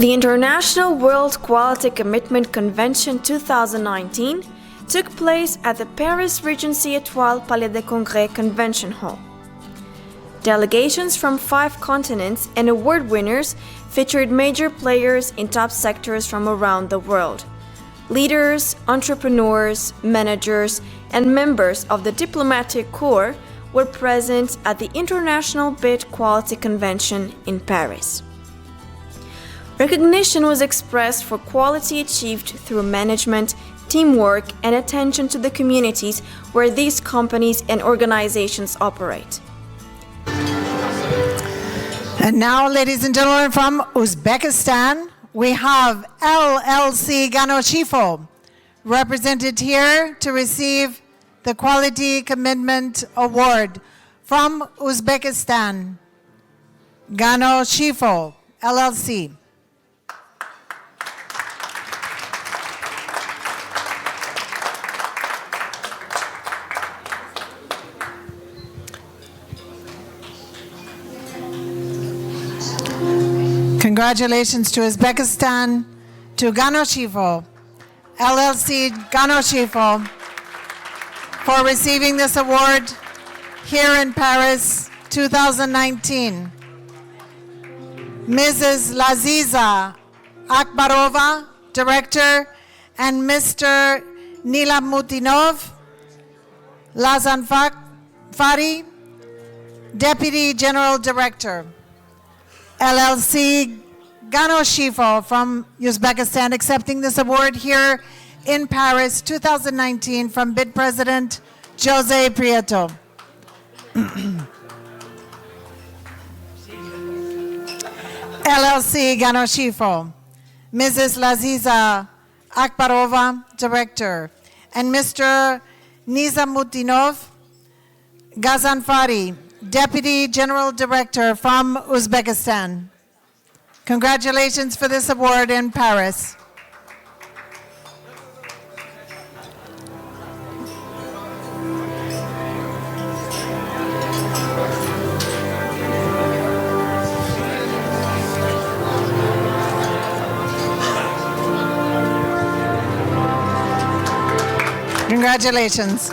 The International World Quality Commitment Convention 2019 took place at the Paris Regency Étoile Palais des Congrès Convention Hall. Delegations from 5 continents and award winners featured major players in top sectors from around the world. Leaders, entrepreneurs, managers, and members of the diplomatic corps were present at the International Bid Quality Convention in Paris. Recognition was expressed for quality achieved through management, teamwork, and attention to the communities where these companies and organizations operate. And now, ladies and gentlemen, from Uzbekistan, we have LLC GANO SHIFO, represented here to receive the Quality Commitment Award from Uzbekistan. GANO SHIFO, LLC. Congratulations to Uzbekistan, to GANO SHIFO, LLC GANO SHIFO, for receiving this award here in Paris 2019. Mrs. Laziza Akbarova, Director, and Mr. Nilamutinov Lazanfari, Deputy General Director. LLC GANO SHIFO from Uzbekistan, accepting this award here in Paris 2019 from BID President Jose Prieto. LLC GANO SHIFO, Mrs. Laziza Akbarova, Director, and Mr. Nizamutinov Gazanfari, Deputy General Director from Uzbekistan. Congratulations for this award in Paris. Congratulations.